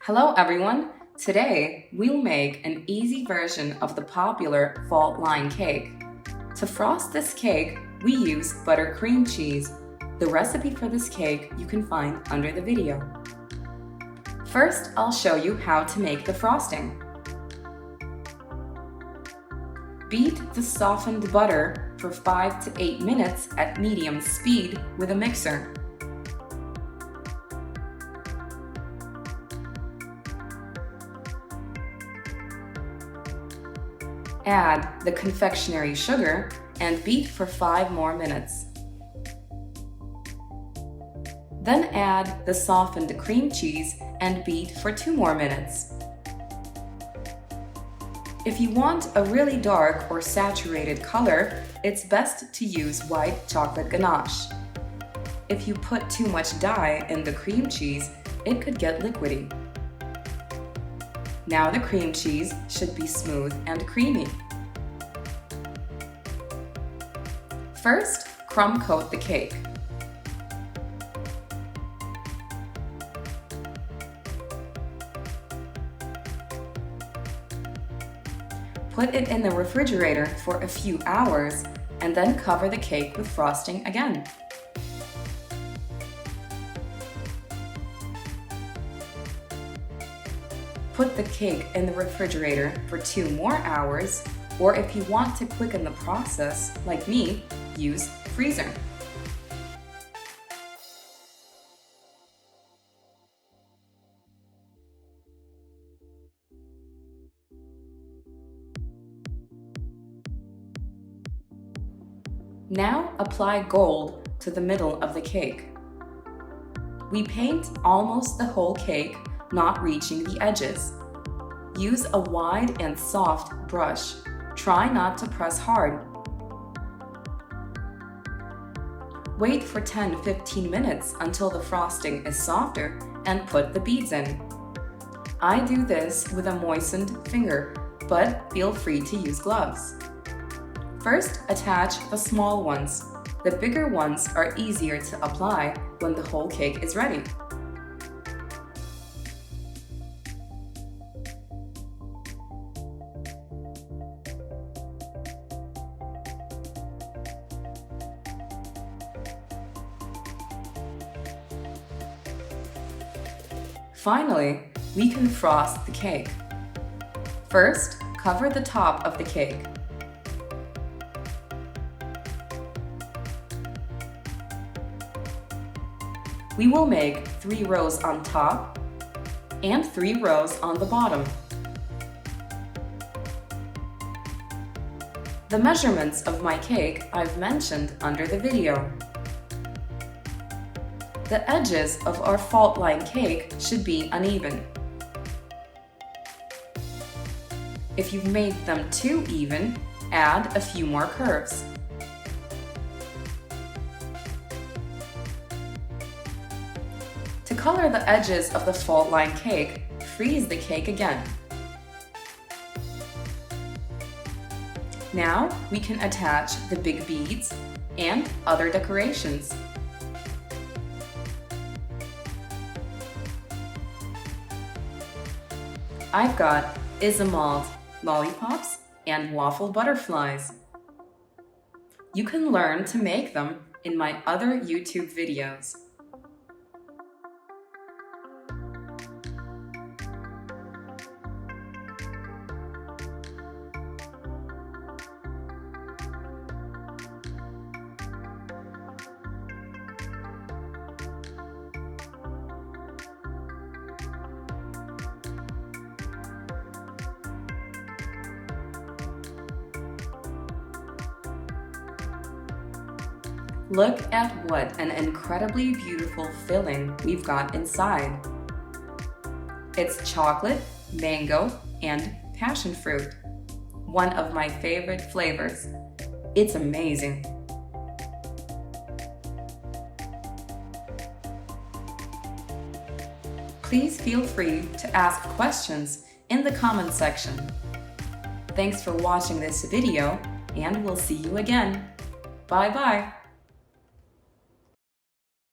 Hello everyone! Today, we'll make an easy version of the popular fault line cake. To frost this cake, we use buttercream cheese. The recipe for this cake you can find under the video. First, I'll show you how to make the frosting. Beat the softened butter for 5 to 8 minutes at medium speed with a mixer. Add the confectionery sugar and beat for 5 more minutes. Then add the softened cream cheese and beat for 2 more minutes. If you want a really dark or saturated color, it's best to use white chocolate ganache. If you put too much dye in the cream cheese, it could get liquidy. Now the cream cheese should be smooth and creamy. First, crumb coat the cake. Put it in the refrigerator for a few hours and then cover the cake with frosting again. Put the cake in the refrigerator for 2 more hours, or if you want to quicken the process, like me, use freezer. Now apply gold to the middle of the cake. We paint almost the whole cake, not reaching the edges. Use a wide and soft brush. Try not to press hard. Wait for 10-15 minutes until the frosting is softer and put the beads in. I do this with a moistened finger, but feel free to use gloves. First, attach the small ones. The bigger ones are easier to apply when the whole cake is ready. Finally, we can frost the cake. First, cover the top of the cake. We will make 3 rows on top and 3 rows on the bottom. The measurements of my cake I've mentioned under the video. The edges of our fault line cake should be uneven. If you've made them too even, add a few more curves. To color the edges of the fault line cake, freeze the cake again. Now we can attach the big beads and other decorations. I've got Isomalt lollipops and waffle butterflies. You can learn to make them in my other YouTube videos. Look at what an incredibly beautiful filling we've got inside. It's chocolate, mango, and passion fruit. One of my favorite flavors. It's amazing. Please feel free to ask questions in the comment section. Thanks for watching this video, and we'll see you again. Bye-bye.